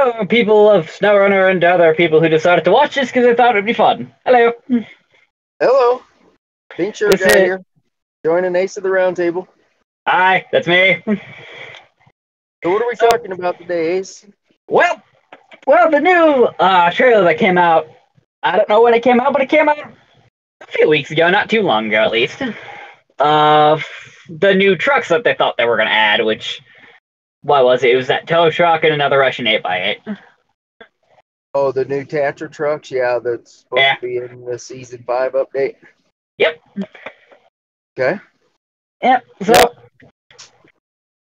Hello, people of SnowRunner and other people who decided to watch this because they thought it'd be fun. Hello. Hello, Pink Shirt This Guy is here, joining Ace of the Round Table. Hi, that's me. So what are we So, talking about today, Ace? well, the new trailer that came out. I don't know when it came out, but it came out a few weeks ago, not too long ago at least. Of the new trucks that they thought they were going to add, which what was it? It was that tow truck and another Russian 8x8. Oh, the new Tatra trucks, yeah, that's supposed Yeah. to be in the Season 5 update. Yep. Okay. Yep. So Yep.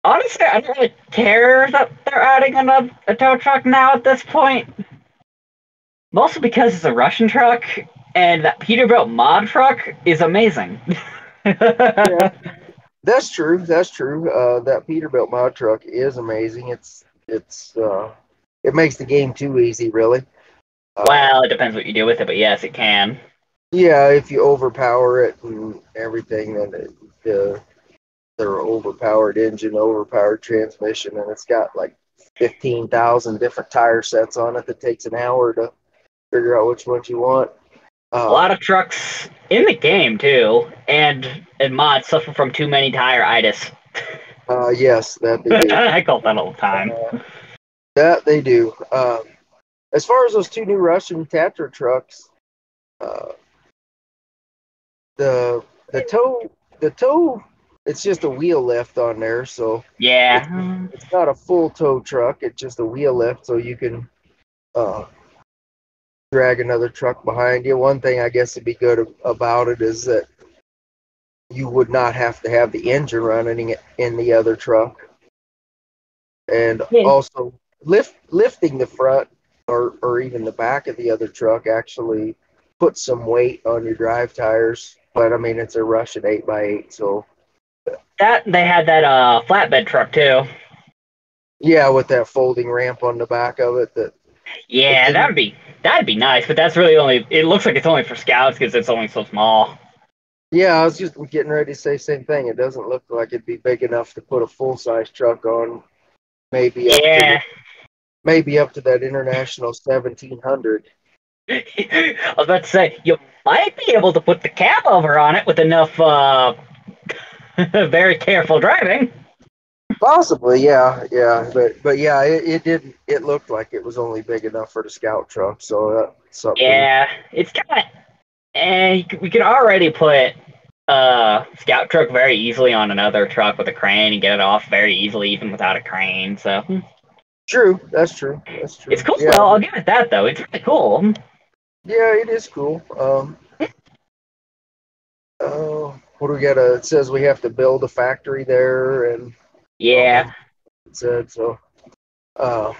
honestly, I don't really care that they're adding a tow truck now at this point. Mostly because it's a Russian truck, and that Peterbilt mod truck is amazing. Yeah, that's true. That's true. That Peterbilt mod truck is amazing. It makes the game too easy, really. Well, it depends what you do with it, but yes, it can. Yeah, if you overpower it and everything, then their overpowered engine, overpowered transmission, and it's got like 15,000 different tire sets on it that takes an hour to figure out which ones you want. A lot of trucks in the game too, and mods suffer from too many tire-itis. Yes, that they do. I call that all the time. That they do. As far as those two new Russian Tatra trucks, uh, the the tow, it's just a wheel lift on there, so it's Yeah, it's not a full tow truck. It's just a wheel lift, so you can uh, drag another truck behind you. One thing I guess would be good about it is that you would not have to have the engine running in the other truck, and yeah, also lifting the front or even the back of the other truck actually puts some weight on your drive tires. But I mean, it's a Russian 8x8, so that they had that flatbed truck too. yeah, with that folding ramp on the back of it, that it Yeah, didn't. that'd be nice, but that's really only. It looks like it's only for scouts because it's only so small. Yeah, I was just getting ready to say the same thing. It doesn't look like it'd be big enough to put a full size truck on. Maybe up to Yeah, that international 1700. I was about to say you might be able to put the cab over on it with enough very careful driving. Possibly, yeah, but yeah, it didn't. It looked like it was only big enough for the scout truck, so that's something. Yeah, it's kind of. And we could already put scout truck very easily on another truck with a crane and get it off very easily even without a crane. So True, that's true, that's it's true. cool. Yeah, Well, I'll give it that though. It's really cool. yeah, it is cool. What do we got? It says we have to build a factory there, and Yeah. it said so. Uh,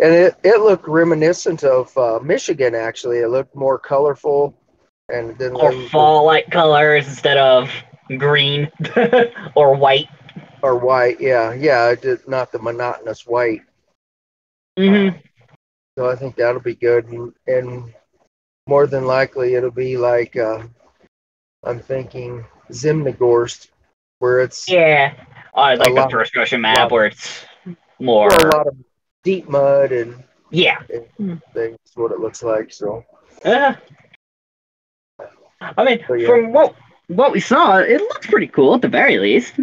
and it looked reminiscent of Michigan. Actually, it looked more colorful, and then Or fall-like colors instead of green or white. or white. Yeah, it did not the monotonous white. Uh, Hmm. so I think that'll be good, and more than likely it'll be like I'm thinking Zimnegorst, where it's Yeah. I a like the lot, first Russian map lot, where it's well, a more. lot of deep mud Yeah. and things. What it looks like. So, Uh, I mean, but yeah, from what we saw, it looks pretty cool at the very least.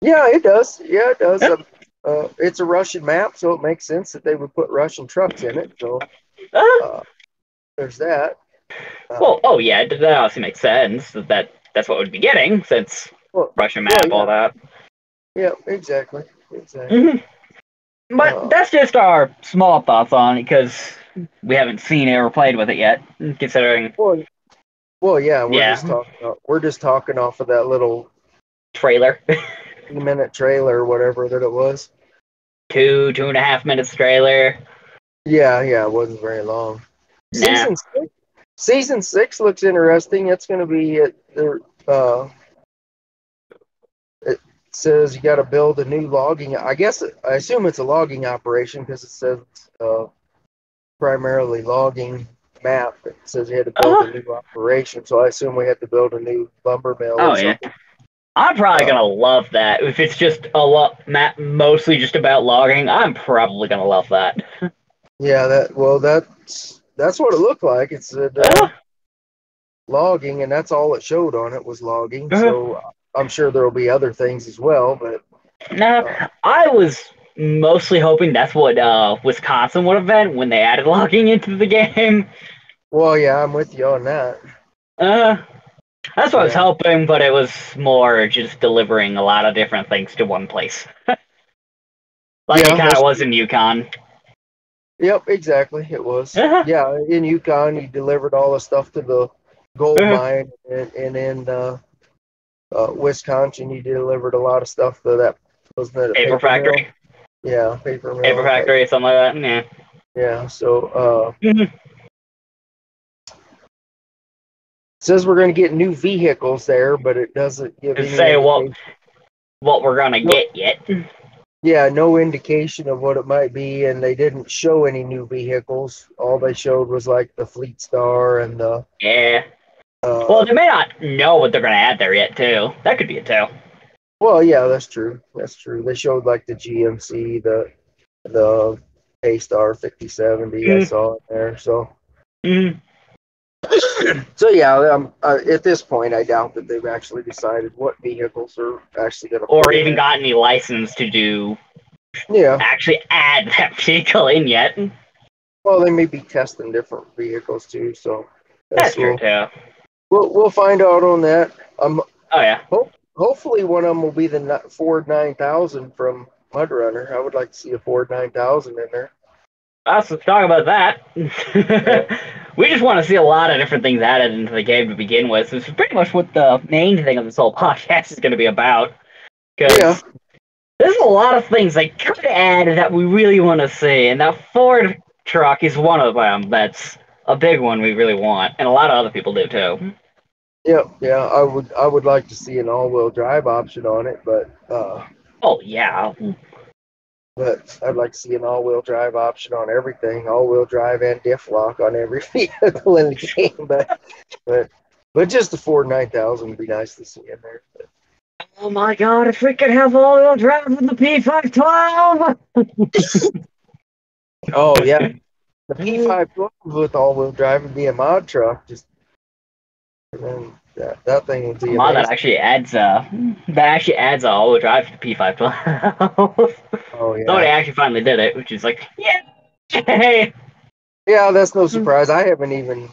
yeah, it does. Yeah, it does. Uh, It's a Russian map, so it makes sense that they would put Russian trucks in it. So, uh, uh, there's that. well, Um, oh yeah, that obviously makes sense. That's what we'd be getting since well, Russian well, map, all yeah, that. yeah, exactly, exactly. Hmm. But Uh, that's just our small thoughts on it because we haven't seen it or played with it yet. Considering, well, well, yeah, yeah, we're just talking off of that little trailer, 3 minute trailer or whatever that it was. 2.5 minutes trailer. Yeah, it wasn't very long. Nah. Season six, season six looks interesting. It's going to be it says you got to build a new logging. I assume it's a logging operation because it says uh, primarily logging map. It says you had to build Uh, a new operation, so I assume we had to build a new lumber mill or oh yeah. something. I'm probably Uh, gonna love that. If it's just a lot, mostly just about logging, I'm probably gonna love that. yeah, that's what it looked like. It said Uh, logging, and that's all it showed on it was logging. uh, So I'm sure there'll be other things as well. But nah, uh, I was mostly hoping that's what Wisconsin would have been when they added logging into the game. well, yeah, I'm with you on that. Uh, that's what I was Yeah, hoping, but it was more just delivering a lot of different things to one place, like it yeah, kind of that's was in Yukon. yep, exactly. It was. Uh, Yeah, in Yukon, you delivered all the stuff to the gold uh, mine, and in Wisconsin, you delivered a lot of stuff to that. Wasn't it a paper paper mill? factory, Yeah, paper paper mill type. factory, something like that. Yeah. Yeah. So Mhm. it says we're going to get new vehicles there, but it doesn't give To any say indication. what we're gonna No, get yet. yeah, no indication of what it might be, and they didn't show any new vehicles. All they showed was like the Fleet Star and the Yeah. Well, uh, they may not know what they're gonna add there yet, too. That could be it too. well, yeah, that's true. That's true. They showed like the GMC, the A-Star 5070 I Mm, saw it there. So mm. so yeah, at this point I doubt that they've actually decided what vehicles are actually going to Or put in even there. got any license to Yeah. actually add that vehicle in yet. Well, they may be testing different vehicles too, so That's that's true too. we'll find out on that. Oh yeah. Hopefully one of them will be the Ford 9000 from Mud Runner. I would like to see a Ford 9000 in there. Let's talk about that. Yeah. We just want to see a lot of different things added into the game to begin with. This is pretty much what the main thing of this whole podcast is going to be about. Yeah. Because there's a lot of things they could add that we really want to see, and that Ford truck is one of them. That's a big one we really want, and a lot of other people do too. Yeah. Yeah. I would like to see an all-wheel drive option on it, Oh yeah. but I'd like to see an all-wheel drive option on everything, all-wheel drive and diff lock on every vehicle in the game. But but just the Ford 9000 would be nice to see in there. Oh my god, if we could have all-wheel drive with the P512! Oh yeah, the P512 with all-wheel drive would be a mod truck. Just and then that thing would be Come on, amazing. that actually adds a all-wheel drive to the P512. Oh Somebody yeah, actually finally did it, which is like, yeah, hey, yeah. That's no surprise. I haven't even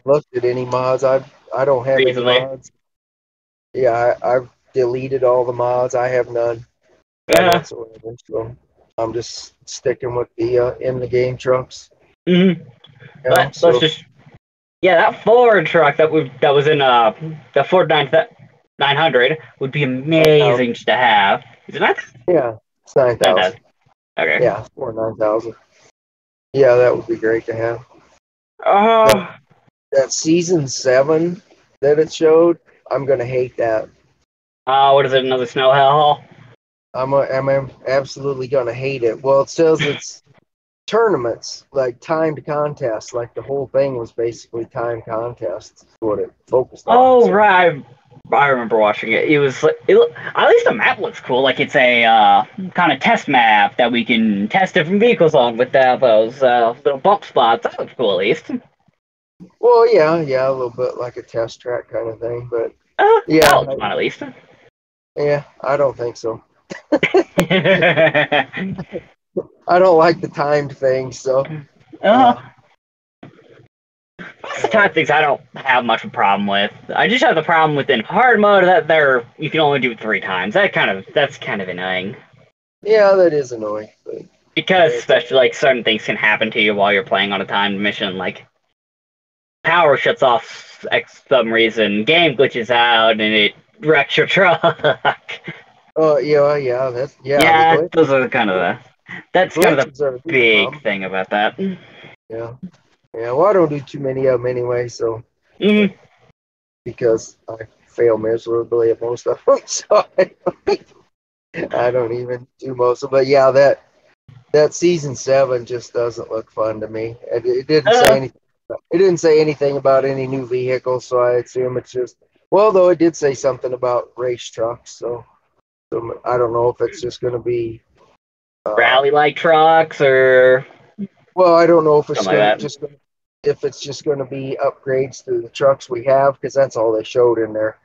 looked at any mods. I don't have any recently. mods. Yeah, I've deleted all the mods. I have none Uh, whatsoever. So I'm just sticking with the in the game trucks. mm-hmm. You know, Let's so just yeah, that Ford truck that was in the Ford 900 would be 9,000. amazing just to have. Is it not Yeah, it's 9,000? 9,000. Okay. Yeah, for 9,000. Yeah, that would be great to have. That Oh, that season 7 that it showed, I'm gonna hate that. what is it? Another snow hell? I'm absolutely gonna hate it. Well, it says it's tournaments, like timed contests. Like the whole thing was basically timed contests. What it focused on. Oh, So right. I remember watching it. It was at least the map looks cool. Like it's a kind of test map that we can test different vehicles on with those little bump spots. That looks cool, at least. well, yeah, a little bit like a test track kind of thing. But That yeah, looks fun, at least. yeah, I don't think so. I don't like the timed thing. So uh, uh, That's the kind uh, of things I don't have much of a problem with. I just have the problem with in hard mode that you can only do it 3 times. That's kind of annoying. yeah, that is annoying. But Because it's especially like certain things can happen to you while you're playing on a timed mission, like power shuts off some reason, game glitches out, and it wrecks your truck. yeah, the Yeah, those are kind of that's kind of the glitches are a big big problem. thing about that. Yeah, yeah. Well, I don't do too many of them anyway, so Mm, because I fail miserably at most of them, so I don't even do most of. But yeah, that season 7 just doesn't look fun to me. It didn't say uh, anything. It didn't say anything about any new vehicles, so I assume it's just Well, though it did say something about race trucks, so I don't know if it's just going to be. Uh, Rally like trucks or well, I don't know if it's something like that. just going to be upgrades to the trucks we have because that's all they showed in there.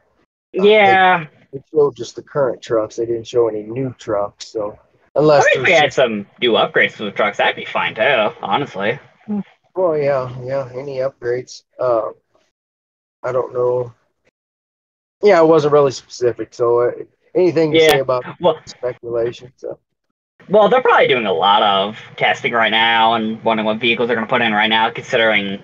They Yeah, They showed just the current trucks. They didn't show any new trucks. So I unless mean, if we there's had just, some new upgrades to the trucks, that'd be fine too. Honestly. well, yeah, yeah, any upgrades. I don't know. Yeah, it wasn't really specific. So anything you say Yeah. about Well, speculation. So well, they're probably doing a lot of testing right now and wondering what vehicles they're going to put in right now, considering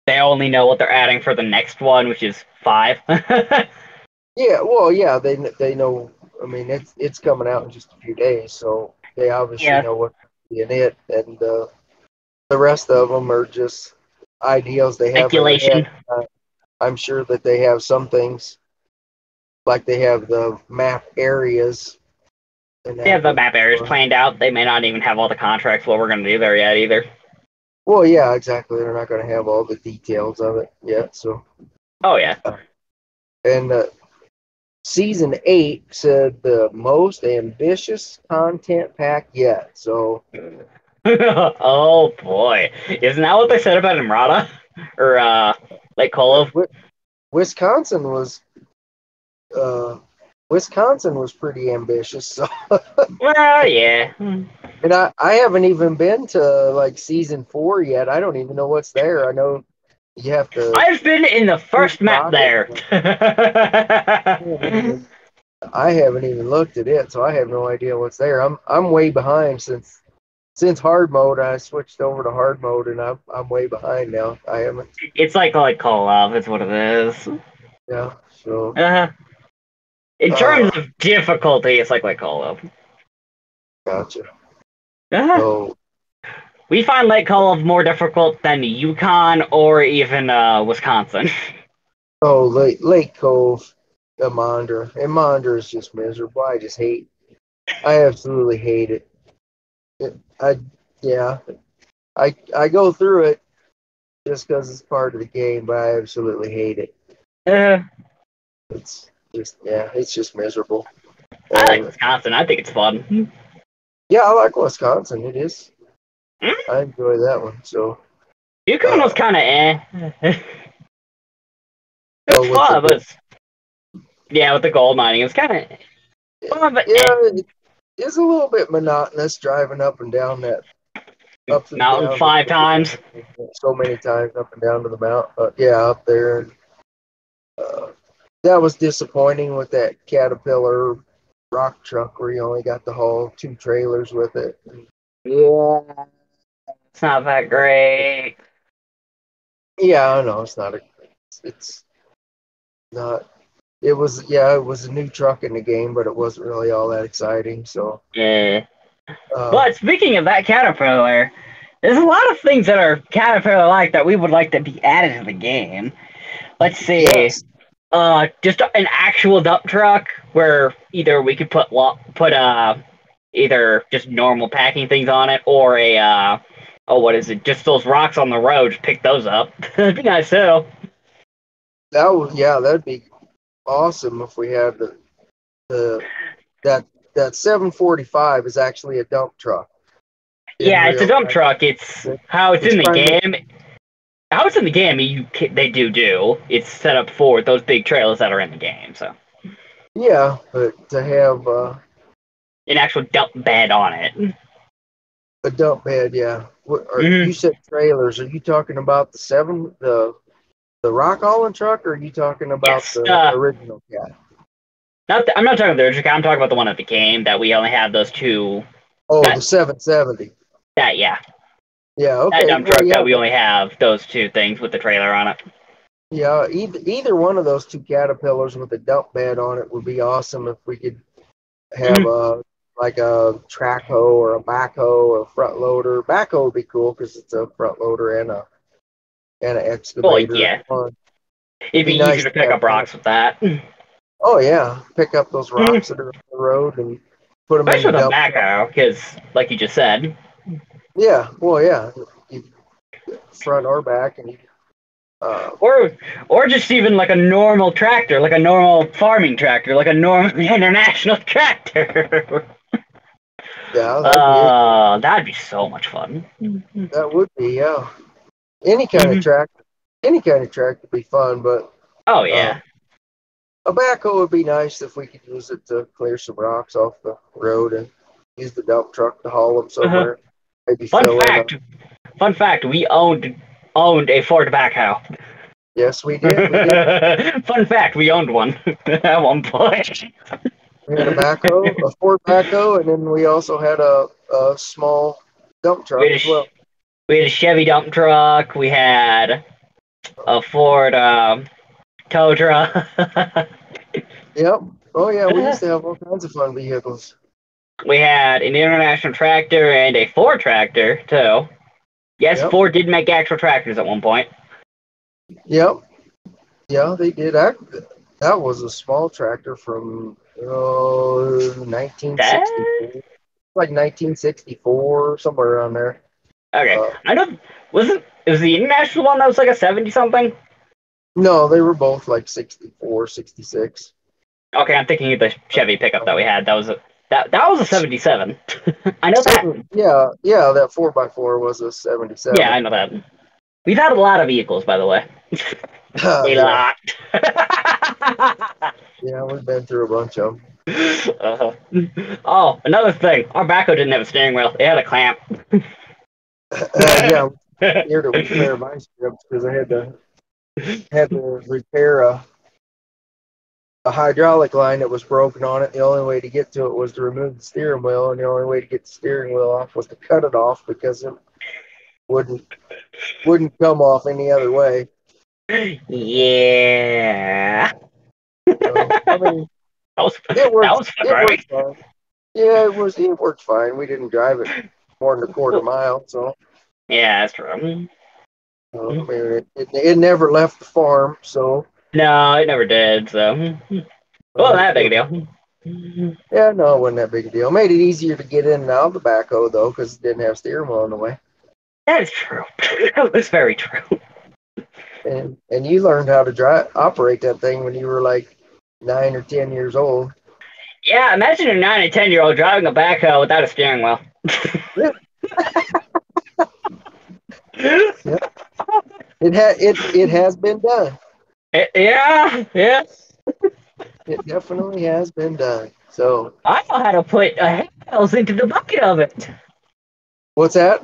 they only know what they're adding for the next one, which is five. yeah, well, yeah, they know. I mean, it's coming out in just a few days, so they obviously Yeah, know what's in it, and the rest of them are just ideas they have in their head. speculation. I'm sure that they have some things like they have the map areas and They have that the with. map areas planned out. They may not even have all the contracts what we're going to do there yet either. Well, yeah, exactly. They're not going to have all the details of it yet. So, Oh yeah. uh, and season 8 said the most ambitious content pack yet. So, Oh boy, isn't that what they said about Imrata or Lake Kolob? Wisconsin was uh, Wisconsin was pretty ambitious. So, Well, yeah. and I haven't even been to like season 4 yet. I don't even know what's there. I know you have to I've been in the shoot first map rockets. there. I haven't even looked at it, so I have no idea what's there. I'm way behind since hard mode. I switched over to hard mode, and I'm way behind now. I haven't. It's like Kolob, is what it is. Yeah. So. Uh, in terms Uh. of difficulty, it's like Kolob. Gotcha. Uh, So. we find Lake Kolob more difficult than Yukon or even Wisconsin. Oh, Lake Cove, Amandra is just miserable. I just hate. I absolutely hate it. I yeah. I go through it just because it's part of the game, but I absolutely hate it. Uh, It's just yeah. It's just miserable. I like And Wisconsin. I think it's fun. yeah, I like Wisconsin. It is. Mm, I enjoy that one. So, Yukon was uh, kind of eh. It was oh, with the fun, but yeah, with the gold mining, it was kind of fun, but yeah, eh. it is a little bit monotonous driving up and down that up and Mountain down the 5 times. so many times up and down to the mountain. Yeah, up there. And, uh, that was disappointing with that Caterpillar rock truck where you only got to haul 2 trailers with it. Yeah, it's not that great. Yeah, I know it's not. It was yeah, it was a new truck in the game, but it wasn't really all that exciting. So, Yeah. uh, But speaking of that Caterpillar, there's a lot of things that are Caterpillar like that we would like to be added to the game. Let's see. yes, Just an actual dump truck where either we could put either just normal packing things on it or a oh, what is it? Just those rocks on the road. Just pick those up. That'd be nice too. that'd be awesome if we had the that that 745 is actually a dump truck in Yeah, it's a real dump life. truck. It's how it's It's in the primarily game. How it's in the game, they do. It's set up for those big trailers that are in the game. So yeah, but to have an actual dump bed on it. a dump bed, yeah. You Mm-hmm. said trailers. Are you talking about the rock hauling truck, or are you talking about Yes. the original cat? I'm not talking about the original. I'm talking about the one at the game that we only have those two. Oh, That the 770. yeah. Yeah, That okay. dump Well, truck that yeah, we only have those two things with the trailer on it. yeah. Either one of those two Caterpillars with a dump bed on it would be awesome if we could have Mm-hmm. a like a track hoe or a backhoe or a front loader. Backhoe would be cool because it's a front loader and an Well, excavator in yeah, one. It'd it'd be be easier nice to to pick have up one. rocks with that. Oh yeah, pick up those Mhm. rocks that are on the road and put them in the Especially with a dump truck. backhoe, because like you just said. Yeah, well yeah, you front or back, and or just even like a normal tractor, like a normal farming tractor, like a normal international tractor. Yeah, that'd be it. That'd be so much fun. That would be, yeah. Any kind of Mhm. tractor, any kind of tractor would be fun, but Oh uh, yeah. a backhoe would be nice if we could use it to clear some rocks off the road and use the dump truck to haul them Uh-huh. somewhere. Maybe Fun fill in a. fact. Fun fact. We owned a Ford backhoe. Yes, we did. We did. Fun fact. We owned one at one point. We had a backhoe, a Ford backhoe, and then we also had a small dump We truck had as well. we had a Chevy dump truck. We had a Ford tow truck. Yep. Oh yeah, we used to have all kinds of fun vehicles. We had an international tractor and a Ford tractor too. Yes, Yep. Ford did make actual tractors at one point. Yep. Yeah, they did. That was a small tractor from That 1964, like 1964, somewhere around there. okay. Uh, I know. Was the international one that was like a 70 something? no, they were both like 64, 66. Okay, I'm thinking of the Chevy pickup that we had. That was a 77. I know that. Seven, yeah, yeah, that 4x4 was a Yeah, 77. I know that. We've had a lot of vehicles, by the way. A Yeah, lot. yeah, we've been through a bunch of them. uh-huh. Oh, another thing. Our backhoe didn't have a steering wheel. It had a clamp. Yeah, here to repair my strips because I had to repair a hydraulic line that was broken on it. The only way to get to it was to remove the steering wheel, and the only way to get the steering wheel off was to cut it off because it wouldn't wouldn't come off any other way. Yeah. So I mean, That was it that works. was fun, It right? works fine. Yeah, it worked fine. We didn't drive it more than a quarter mile, so Yeah, that's true. I mean, it never left the farm, so No, it never did. So, well, that big a it deal. yeah, no, it wasn't that big a deal. Made it easier to get in and out of the backhoe though, because it didn't have steering wheel in the way. That is true. That was very true. And you learned how to operate that thing when you were like 9 or 10 years old. Yeah, imagine a 9 or 10 year old driving a backhoe without a steering wheel. Yeah, yeah. It has been done. Yeah, yeah. It definitely has been done. So I know how to put hay bales into the bucket of it. what's that?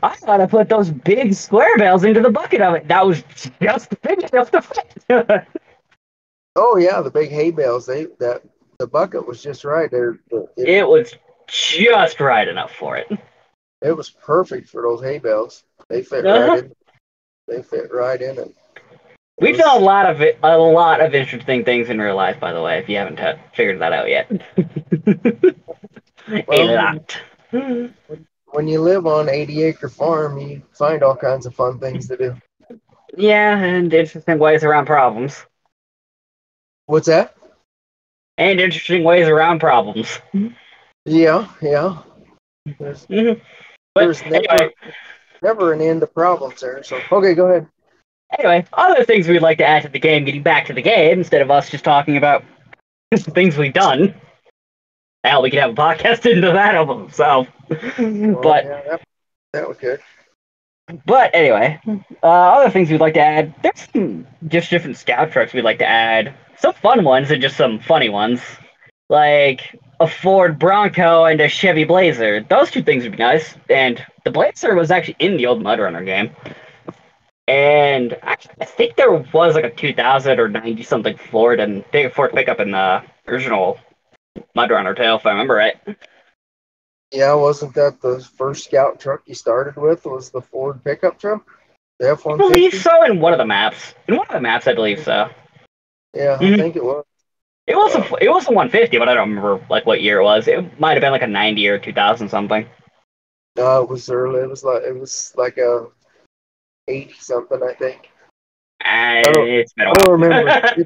I know how to put those big square bales into the bucket of it. That was just big enough to fit. Oh yeah, the big hay bales. The bucket was just right there. It was just right enough for it. It was perfect for those hay bales. They fit right Uh-huh. in. They fit right in it. It We've done was a lot of interesting things in real life, by the way. If you haven't figured that out yet, a well lot. when you live on 80-acre farm, you find all kinds of fun things to do. Yeah, and interesting ways around problems. What's that? And interesting ways around problems. Yeah, yeah. There's Mhm. But there's anyway, never an end to problems there. So okay, go ahead. other things we'd like to add to the game, getting back to the game, instead of us just talking about things we've done. Hell, we could have a podcast into that of themselves. Oh but yeah, that was good. anyway, other things we'd like to add. There's some just different scout trucks we'd like to add. Some fun ones and just some funny ones, like a Ford Bronco and a Chevy Blazer. Those two things would be nice. And the Blazer was actually in the old Mud Runner game. And actually, I think there was like a 2000 or 90 something Ford and big Ford pickup in the original Mud Runner too, if I remember right. Yeah, wasn't that the first scout truck you started with? Was the Ford pickup truck, the F I one believe fifty? so in one of the maps. In one of the maps, I believe so. Yeah, I Mhm. think it was. It was a 150, but I don't remember like what year it was. It might have been like a 90 or 2000 something. No, it was early. It was like a 80 something, I think. I don't It's been a I don't remember.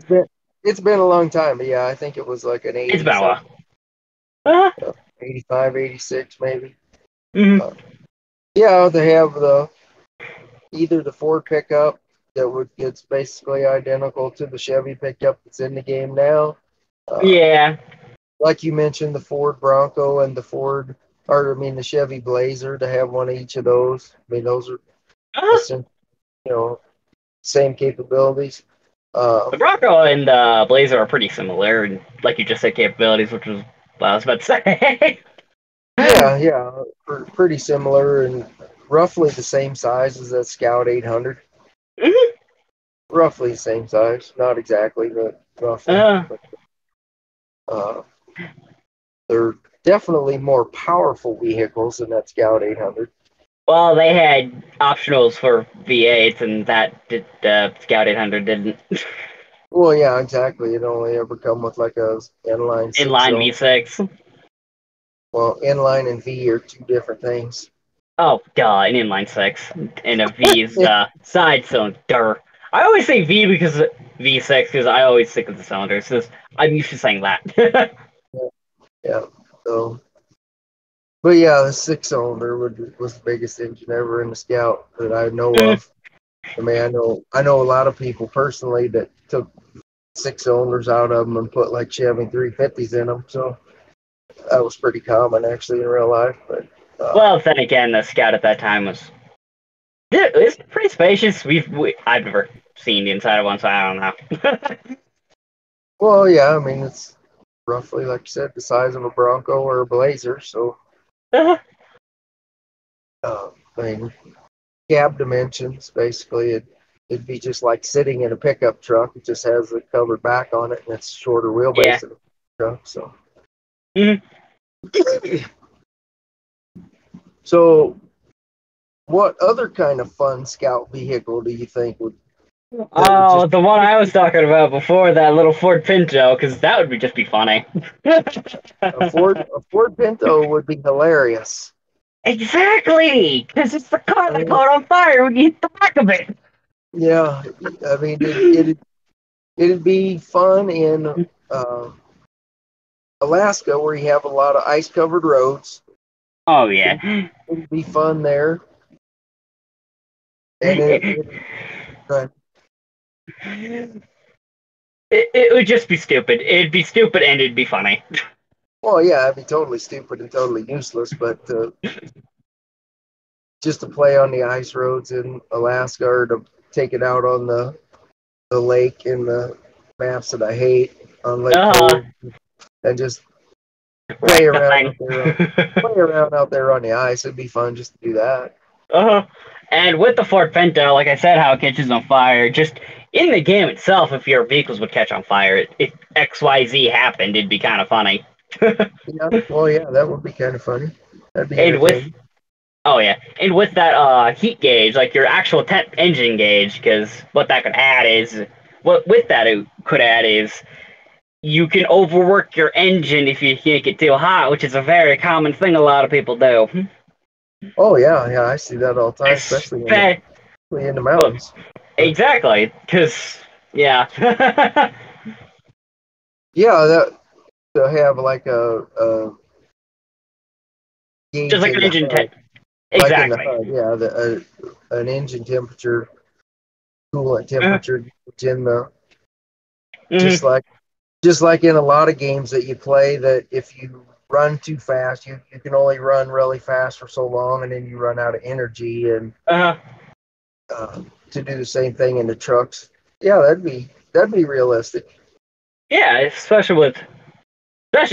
while. It's been a long time, but yeah, I think it was like an It's 80 been a while. something, Uh-huh. 85, 86 maybe. Mhm. Uh, yeah, they have either the Ford pickup, it's basically identical to the Chevy pickup that's in the game now. Yeah. Like you mentioned, the Ford Bronco and the Chevy Blazer, to have one of each of those. I mean, those are Uh, essentially, same capabilities. the Um, Bronco and the Blazer are pretty similar, and like you just said, capabilities, which was what I was about to say. yeah, pretty similar and roughly the same size as that Scout 800. Mhm. Roughly the same size, not exactly, but roughly. uh, Uh, they're definitely more powerful vehicles than that Scout 800. well, they had optionals for V8s, and that did, Scout 800 didn't. Well, yeah, exactly. It only ever come with like a inline six Inline zone. V6. Well, inline and V are two different things. Oh, duh, an inline six. And a V's Yeah, side cylinder. I always say V because V6 because I always stick with the cylinders. 'Cause I'm used to saying that. yeah. So, but yeah, the six cylinder was the biggest engine ever in the Scout that I know of. I mean, I know a lot of people personally that took six cylinders out of them and put like Chevy 350s in them. So that was pretty common actually in real life. But Well, then again, the Scout at that time was it's pretty spacious. I've never seen the inside of one, so I don't know. well, yeah, I mean it's roughly like you said the size of a Bronco or a Blazer. So I mean cab dimensions basically it'd be just like sitting in a pickup truck. It just has a covered back on it and it's shorter Yeah. wheelbase than a truck. So Mhm. so what other kind of fun Scout vehicle do you think that would Oh, just the one I was talking about before, that little Ford Pinto, because that would just be funny. a Ford Pinto would be hilarious. Exactly, because it's the car I that mean, caught on fire when you hit the back of it. yeah, I mean it'd be fun in uh, Alaska where you have a lot of ice covered roads. Oh It'd, yeah. it'd be fun there, and uh, It would just be stupid. It'd be stupid and it'd be funny. well, yeah, it'd be totally stupid and totally useless, but just to play on the ice roads in Alaska or to take it out on the lake in the maps that I hate on Lake Uh, Cove and just play wreck the around thing. out there on the ice. It'd be fun just to do that. uh, and with the Ford Pinto, like I said, how it catches on fire, just in the game itself, if your vehicles would catch on fire, if XYZ happened, it'd be kind of funny. Yeah, well, yeah, that would be kind of funny. That'd be And with entertaining. Oh yeah, and with that heat gauge, like your actual temp engine gauge, because what that could add is what with that it could add is you can overwork your engine if you make it too hot, which is a very common thing a lot of people do. Oh yeah, yeah, I see that all the time, especially Espe- in the well, mountains. But exactly, because yeah, yeah, that to have like a just gauge like in an the engine HUD, like in the exactly. HUD, yeah, an engine temperature, coolant Uh, temperature gauge in the just mm-hmm, like just like in a lot of games that you play that if you run too fast, you can only run really fast for so long, and then you run out of energy and uh, to do the same thing in the trucks. Yeah, that'd be realistic. yeah, especially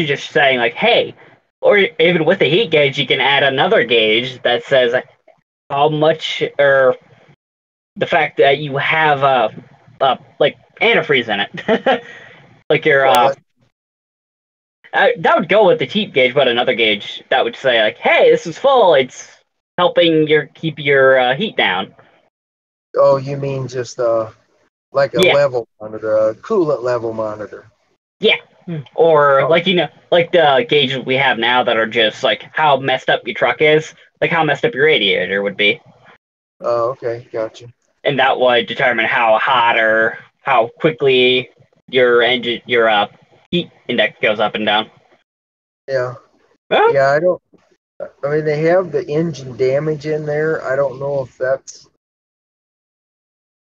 just saying like, hey, or even with the heat gauge, you can add another gauge that says how much or the fact that you have like antifreeze in it, like your Well, that would go with the heat gauge, but another gauge that would say like, hey, this is full. It's helping your keep your heat down. oh, you mean just like a Yeah, level monitor, a coolant level monitor? yeah. Or Oh, like like the gauges we have now that are just like how messed up your truck is, like how messed up your radiator would be, okay, gotcha. and that would determine how hot or how quickly your engine your heat index goes up and down. Yeah, Well, yeah. I don't. I mean, they have the engine damage in there. I don't know if that's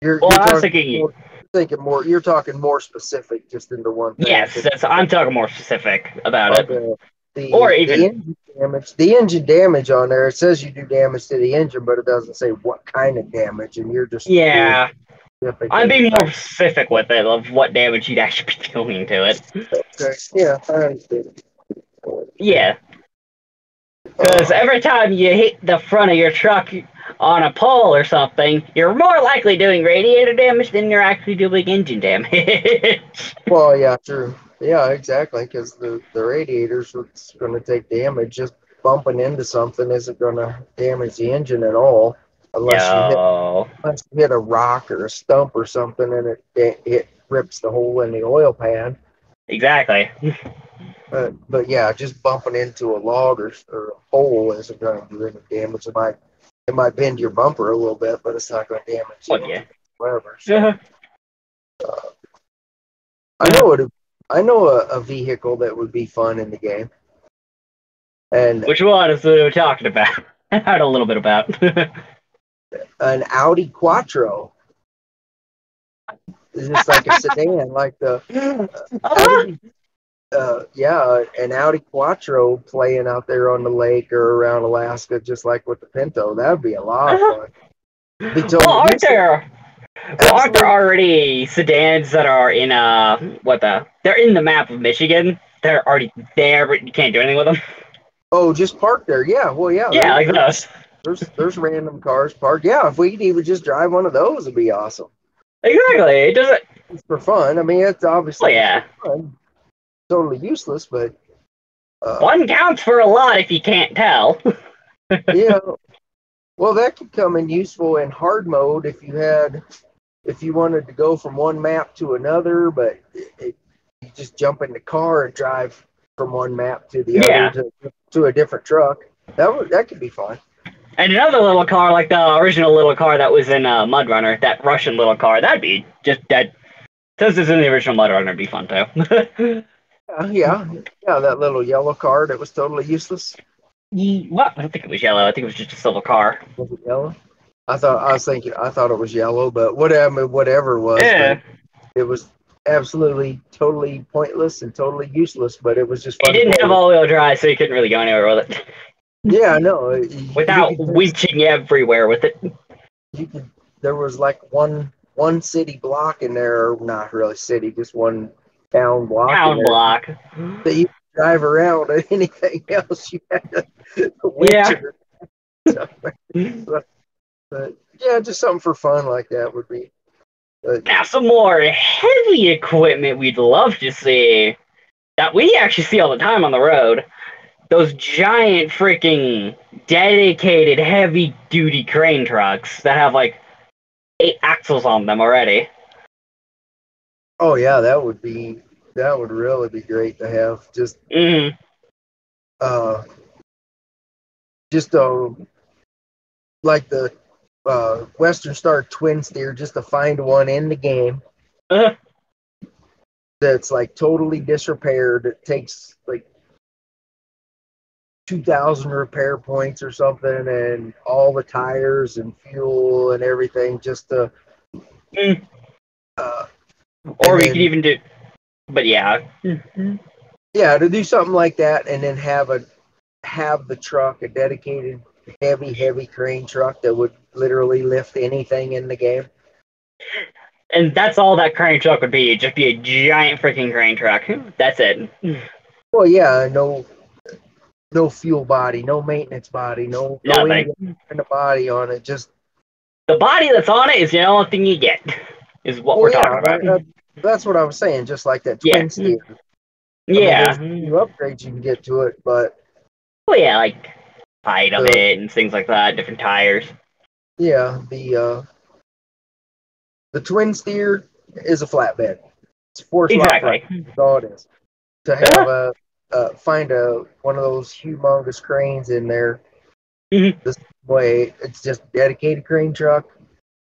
You're Well, you're I was talking thinking, more, you're talking more specific just into one thing. yes, I'm talking more specific about it. Okay. Or The even, engine damage on there, it says you do damage to the engine, but it doesn't say what kind of damage, and you're just doing yeah, specific. I'm And being more specific with it of what damage you'd actually be doing to it. okay, yeah, I understand. Yeah, because Uh, every time you hit the front of your truck on a pole or something, you're more likely doing radiator damage than you're actually doing engine damage. well, yeah, true. Yeah, exactly, because the radiator's what's going to take damage. Just bumping into something isn't going to damage the engine at all, unless you hit No, a rock or a stump or something, and it rips the hole in the oil pan. exactly. But yeah, just bumping into a log or a pole isn't going to do any damage. It might bend your bumper a little bit, but it's not going to damage the Well, yeah. engine whatsoever. So Uh-huh. I know it. I know a vehicle that would be fun in the game, and Which one is what we're talking about? I heard a little bit about. an Audi Quattro is just like a sedan, like the that would Uh-huh. be yeah, an Audi Quattro playing out there on the lake or around Alaska, just like with the Pinto. That would be a lot of Uh-huh. fun. Be Well, totally aren't useless. there? Well, aren't there Absolutely. already sedans that are in they're in the map of Michigan. They're already there, but you can't do anything with them. Oh, just park there. Yeah. Well, yeah. Yeah, like those. There's random cars parked. Yeah. If we could even just drive one of those, it'd be awesome. Exactly. It doesn't. It's for fun. I mean, it's Well, obviously just for yeah. fun. Totally useless, but One counts for a lot if you can't tell. yeah. Well, that could come in useful in hard mode if you wanted to go from one map to another, but you just jump in the car and drive from one map to the other Yeah. to a different truck. That could be fun. And another little car, like the original little car that was in Mud Runner, that Russian little car, that'd be just that. Since it's in the original Mud Runner, it'd be fun too. Yeah. That little yellow car that was totally useless. Well, I don't think it was yellow. I think it was just a silver car. Was it yellow? I thought it was yellow, but whatever it was, but Yeah. it was absolutely totally pointless and totally useless. But it was just It fun to didn't play have with. all-wheel drive, so you couldn't really go anywhere with it. Yeah, no, you Without could just winching everywhere with it. you could. There was like one city block in there, or not really city, just one town block in Town there block. that you could drive around. And anything else, you had to winch Yeah. it or something. But yeah, just something for fun like that would be. But Now, some more heavy equipment we'd love to see that we actually see all the time on the road. Those giant freaking dedicated heavy duty crane trucks that have like 8 axles on them already. oh yeah, that would really be great to have. Mm-hmm. Uh, just like the Western Star Twin Steer, just to find one in the game Uh, that's like totally disrepaired. It takes like 2,000 repair points or something, and all the tires and fuel and everything just to mm. uh, Or and we could then even do, but yeah. yeah, to do something like that, and then have the truck a dedicated heavy crane truck that would literally lift anything in the game. And that's all that crane truck would be. It'd just be a giant freaking crane truck. That's it. Well, yeah, no fuel body, no maintenance body, no any Nothing. kind of body on it. Just The body that's on it is the only thing you get, is what well, we're yeah, talking about. that's what I was saying. Just like that Yeah. twin steer. I mean, there's Yeah. a few upgrades you can get to it, but Well, yeah, like height of the it and things like that, different tires. yeah the twin steer is a flatbed. It's a four slot flat. Exactly. That's all it is. To have find one of those humongous cranes in there Mhm. this way, it's just a dedicated crane truck,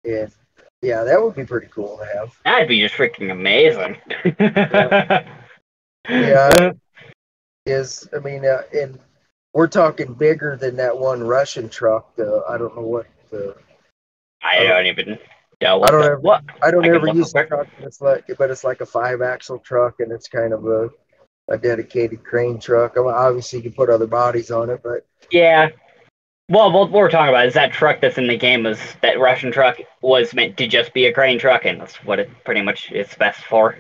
and yeah, that would be pretty cool to have. That'd be just freaking amazing. Yeah, yeah, it is. I mean, and we're talking bigger than that one Russian truck. I don't know what the I uh, don't even. Yeah, I what don't the ever what? I don't I can ever look real use the quick. truck, but it's like a 5-axle truck, and it's kind of a dedicated crane truck. I mean, obviously, you put other bodies on it, but Yeah. Well, what we're talking about is that truck that's in the game was that Russian truck was meant to just be a crane truck, and that's what it pretty much is best for.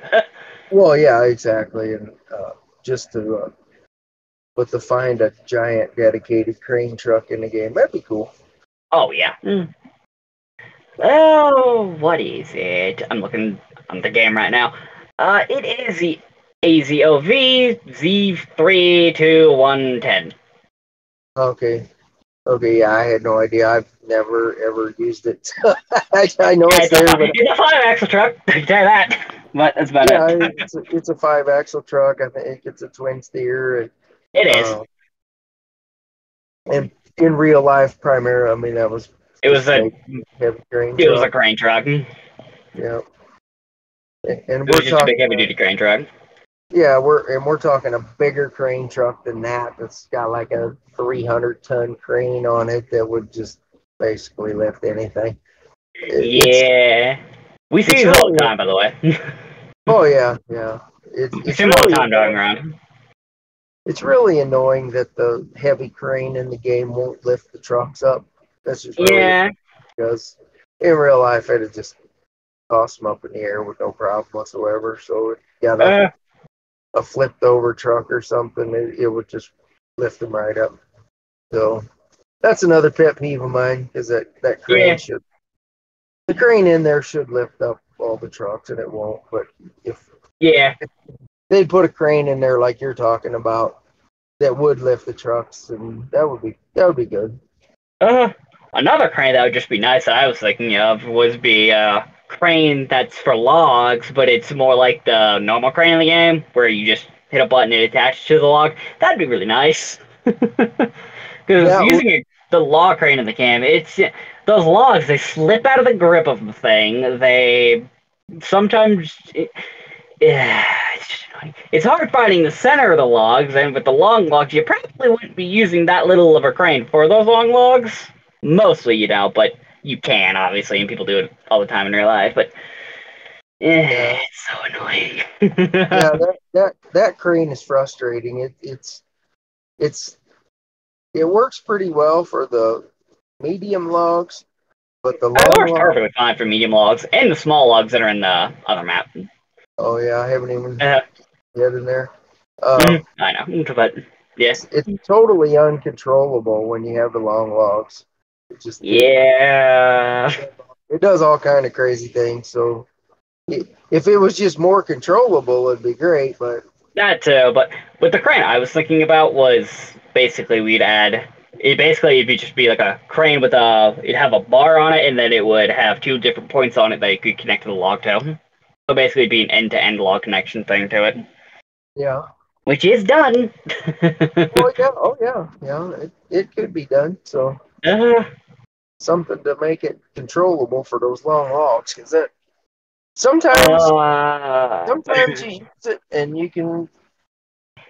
well, yeah, exactly, and just to find a giant dedicated crane truck in the game, that'd be cool. Oh yeah. Oh, what is it? I'm looking on the game right now. It is the AZOV Z32110. Okay, okay, yeah, I had no idea. I've never ever used it. I know Yeah, it's there, but it's a 5-axle truck. I can tell you that. But that's about yeah, it. it's a 5-axle truck. I think it's a twin steer, It is. uh, and in real life, primarily, I mean, that was It was just a a heavy crane it was a truck. crane truck. It Yeah, and was we're just a big talking, heavy duty crane truck. yeah, we're talking a bigger crane truck than that. That's got like a 300-ton crane on it that would just basically lift anything. It's Yeah. We see it's these all the really time, by the way. oh yeah, yeah. We It's see them all the really time driving around. it's really annoying that the heavy crane in the game won't lift the trucks up. That's just really Yeah. because in real life it'd just toss them up in the air with no problem whatsoever. So if you got Uh, a flipped over truck or something, it would just lift them right up. So that's another pet peeve of mine because that crane yeah. should the crane in there should lift up all the trucks and it won't. But if Yeah. they put a crane in there like you're talking about that would lift the trucks, and that would be good. Uh, Another crane that would just be nice that I was thinking of would be a crane that's for logs, but it's more like the normal crane in the game, where you just hit a button and it attaches to the log. That'd be really nice. Because Yeah, the log crane in the game, it's those logs, they slip out of the grip of the thing. They sometimes yeah, it's just annoying. It's hard finding the center of the logs, and with the long logs, you probably wouldn't be using that little of a crane for those long logs. Mostly, but you can, obviously, and people do it all the time in real life, but yeah, it's so annoying. yeah. That crane is frustrating. It's it works pretty well for the medium logs, but the It long works logs. perfectly fine for medium logs and the small logs that are in the other map. Oh yeah, I haven't even Uh, get in there. Uh, I know, but yeah. it's totally uncontrollable when you have the long logs. It just Yeah. it does all kind of crazy things. So if it was just more controllable, it'd be great. But That too, but with the crane I was thinking about was basically we'd add it basically it'd just be like a crane with it'd have a bar on it and then it would have two different points on it that you could connect to the log to. So basically it'd be an end to end log connection thing to it. yeah, Which is done. oh yeah, yeah. It could be done. So uh, something to make it controllable for those long logs, because that sometimes uh, sometimes you use it and you can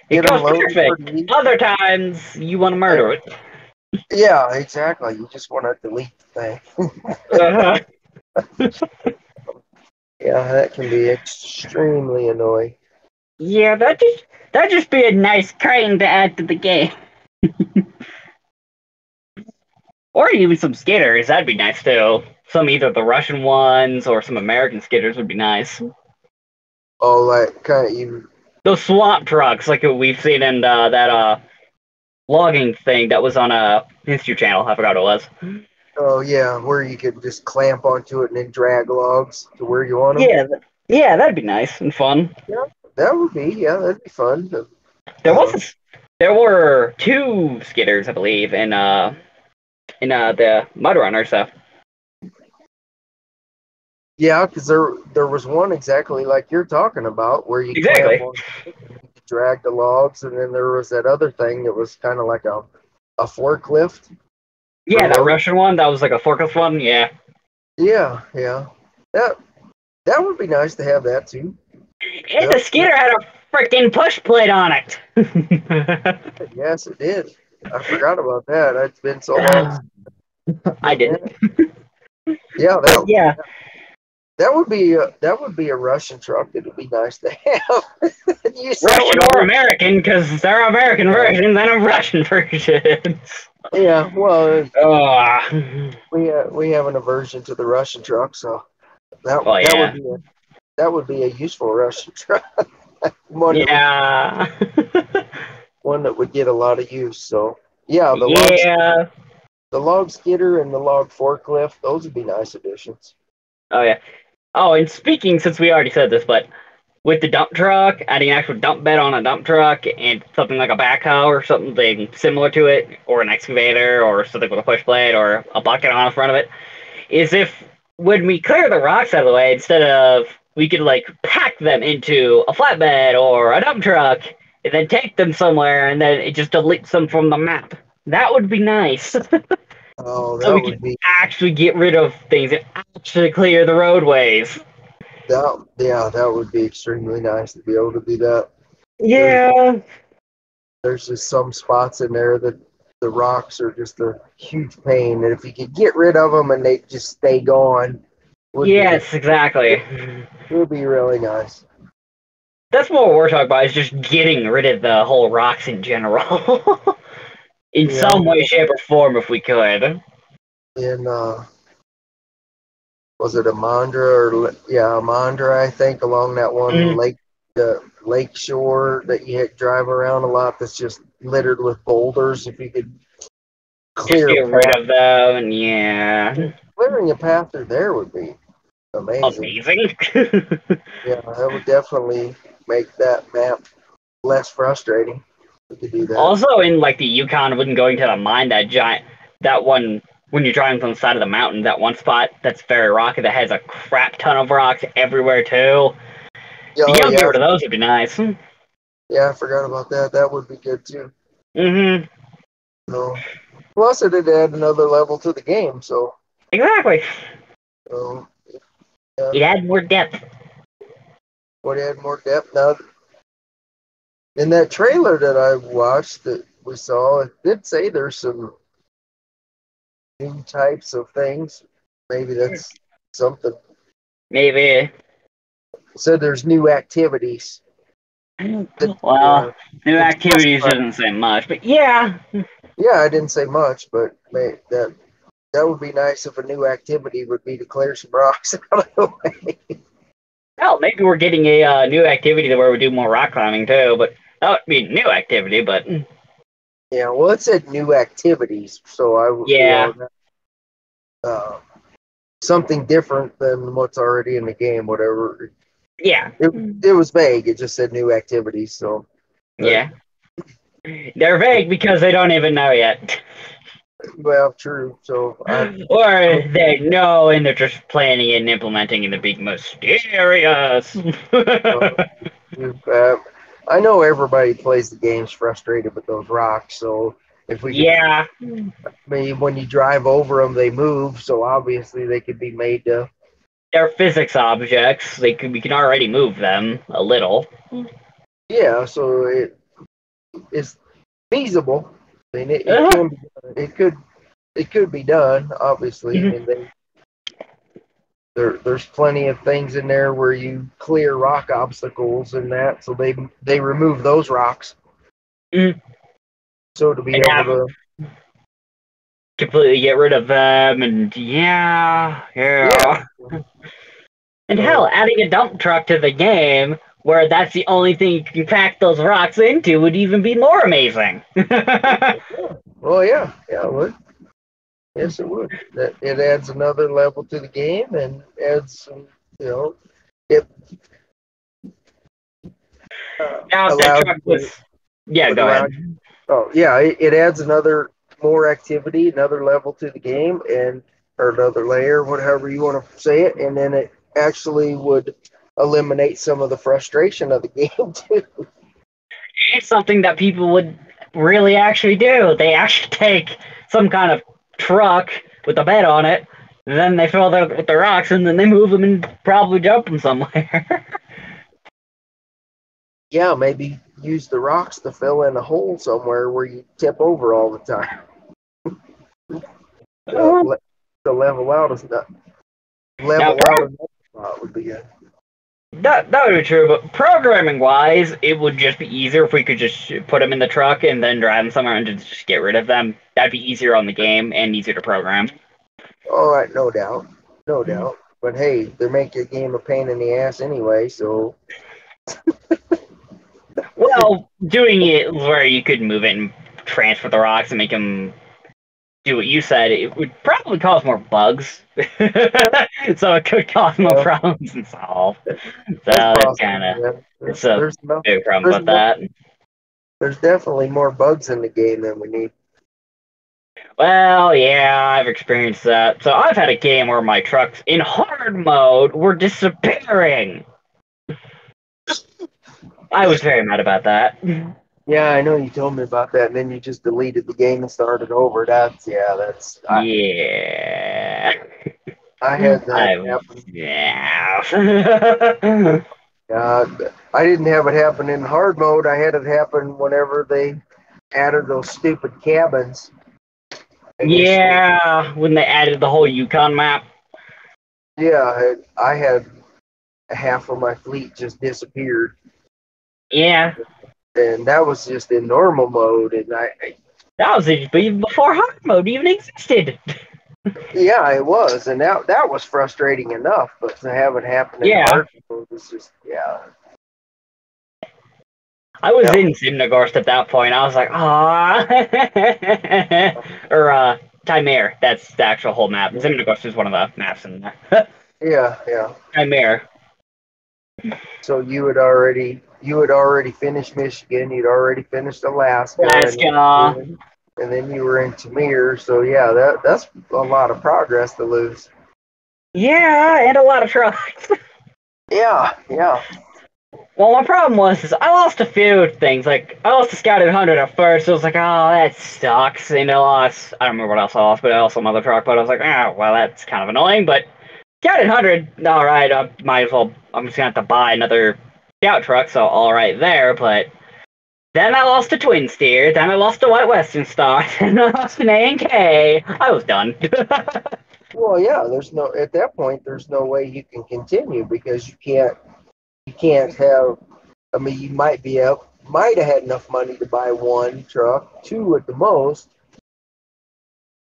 it get them goes loaded perfect. pretty easy. Other times you want to But murder it. yeah, exactly. You just want to delete the thing. Uh, Yeah, that can be extremely annoying. yeah, that'd just be a nice crane to add to the game. Or even some skitters, that'd be nice too. Some either the Russian ones or some American skitters would be nice. Oh, like kind of you. Those swamp trucks, like we've seen in that logging thing that was on a History Channel. I forgot what it was. Oh yeah, where you could just clamp onto it and then drag logs to where you want them. Yeah, yeah, that'd be nice and fun. Yeah, that would be. Yeah, that'd be fun. There was Uh, this, there were two skitters, I believe, in the Mud Runner stuff. yeah, because there was one exactly like you're talking about where you clamp Exactly. on, and you could drag the logs, and then there was that other thing that was kind of like a forklift for Yeah, that load. Russian one, that was like a forklift one. Yeah. Yeah, yeah. That that would be nice to have that too. And the Yep. skitter had a freaking push plate on it. Yes, it did. I forgot about that. It's been so long since I've I been didn't. in it. Yeah, But yeah, that. That would be a Russian truck. It'd be nice to have. You sell Russian it or all. American, because there are American versions and a Russian versions. Yeah, well, Oh, we have an aversion to the Russian truck, so that well, that yeah. would be a useful Russian truck. one that would Yeah. one that would get a lot of use. So yeah, Yeah. the log skidder and the log forklift, those would be nice additions. Oh, yeah. Oh, and speaking, since we already said this, but with the dump truck, adding an actual dump bed on a dump truck and something like a backhoe or something similar to it, or an excavator or something with a push blade or a bucket on the front of it, is if when we clear the rocks out of the way, instead of we could like pack them into a flatbed or a dump truck and then take them somewhere and then it just deletes them from the map. That would be nice. Oh, So that we would could be actually get rid of things and actually clear the roadways. that. Yeah, that would be extremely nice to be able to do that. There's Yeah. there's just some spots in there that the rocks are just a huge pain, and if you could get rid of them and they just stay gone, would be Yes, exactly. would be really nice. That's what we're talking about, is just getting rid of the whole rocks in general. In Yeah, some way, shape, or form, if we could. in was it Amandra or yeah, Amandra, I think, along that one Mm, lake, the lake shore that you drive around a lot. That's just littered with boulders. If you could just clear a get rid path, of them, and yeah. clearing a path through there would be amazing. Amazing. Yeah, that would definitely make that map less frustrating. We could do that. Also, in like the Yukon, when going to the mine, that one, when you're driving from the side of the mountain, that one spot that's very rocky that has a crap ton of rocks everywhere too. Oh Being able to get yeah, rid of those would be nice. yeah, I forgot about that. That would be good too. Mm-hmm. So, plus it'd add another level to the game. Exactly. So yeah, It had more depth. would add more depth. Now, in that trailer that I watched that we saw, it did say there's some new types of things. Maybe that's something. Maybe. It said there's new activities that Well, new could activities specify. doesn't say much, but yeah. Yeah, I didn't say much, but that would be nice if a new activity would be to clear some rocks out of the way. Well, maybe we're getting a new activity where we do more rock climbing too, but that would be a new activity, but Yeah, well, it said new activities, so yeah. uh, something different than what's already in the game. Whatever. Yeah. It was vague. It just said new activities. So, but Yeah. They're vague because they don't even know yet. well, true. So Or they know and they're just planning and implementing and they're being mysterious. uh, I know everybody plays the games frustrated with those rocks. So if we could, Yeah. maybe when you drive over them, they move. So obviously they could be made to. They're physics objects. We can already move them a little. Yeah. So it's feasible. I mean, it Uh, can be done. It could be done. Obviously, I mean there's plenty of things in there where you clear rock obstacles and that, so they remove those rocks. and So to be able have to, completely get rid of them, and yeah, yeah. yeah. And hell, So adding a dump truck to the game where that's the only thing you can pack those rocks into would even be more amazing. yeah. Well, yeah, it would. Yes, it would. That it adds another level to the game and adds some, you know, it Now, if that allows truck you was. Yeah, would go allow. ahead. Oh, yeah, it adds another more activity, another level to the game, and or another layer, whatever you want to say it, and then it actually would eliminate some of the frustration of the game too. It's something that people would really actually do. They actually take some kind of truck with a bed on it, then they fill it with the rocks, and then they move them and probably dump them somewhere. Yeah, maybe use the rocks to fill in a hole somewhere where you tip over all the time. Uh, Uh, le- to level out is not now, level out another would be good. That would be true, but programming wise, it would just be easier if we could just put them in the truck and then drive them somewhere and just get rid of them. That'd be easier on the game and easier to program. All right, no doubt, no doubt. But hey, they make your game a pain in the ass anyway, so Well, doing it where you could move it and transfer the rocks and make them do what you said, it would probably cause more bugs. So it could cause more yeah, problems to solve. So that's that's kind possible. of Yeah, it's a big problem there's with that. there's definitely more bugs in the game than we need. Well, yeah, I've experienced that. So I've had a game where my trucks in hard mode were disappearing. I was very mad about that. Yeah, I know you told me about that, and then you just deleted the game and started over. That's Yeah. I had that I happen. yeah. I didn't have it happen in hard mode. I had it happen whenever they added those stupid cabins initially. Yeah, when they added the whole Yukon map. Yeah, I had half of my fleet just disappeared, Yeah, and that was just in normal mode. And that was even before hard mode even existed. yeah, it was, and that was frustrating enough. But to have it happen in Yeah, hard mode was just I was that in Simnagorsk at that point. I was like, ah, or Chimere. That's the actual whole map. Simnagorsk is one of the maps in there. yeah. Chimere. So you had already finished Michigan. You'd already finished Alaska, Let's go. and then you were in Tamir. So yeah, that's a lot of progress to lose. Yeah, and a lot of trucks. Yeah. Well, my problem was is I lost a few things. Like I lost the Scouted 100 at first. I was like, oh, that sucks. And I lost. I don't remember what else I lost, but I lost some other truck. But I was like, ah, well, that's kind of annoying. But Scouted 100, all right. I might as well. I'm just gonna have to buy another Scout truck. So all right there. But then I lost a Twin Steer. Then I lost a White Western Star. Then I lost an A and K. I was done. Well, yeah. There's no at that point. There's no way you can continue because you can't have. I mean, you might have had enough money to buy one truck, two at the most.